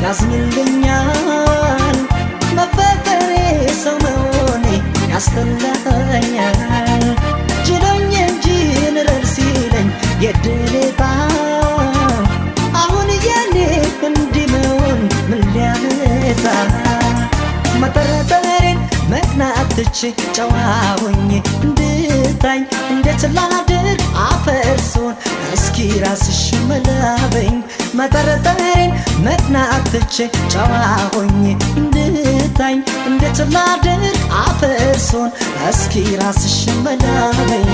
ያዝንልኛል መፈቀሬ ሰው መሆኔ ያስተላኛል ጅሎኝ እንጂ ንረር ሲለኝ የድሌታ አሁን የኔ እንዲህ መሆን ምን ሊያመጣ መጠረጠሬን መቅናት ትቼ ጨዋ ሆኜ እንድታኝ እንዴት ላድርግ አፈርሶን እስኪ ራስሽ መላበኝ መጠረጠሬን መቅናት ትቼ ጨዋ ሆኜ እንድታኝ እንዴት ላድርግ አፈርሶን እስኪ ራስሽ መላበኝ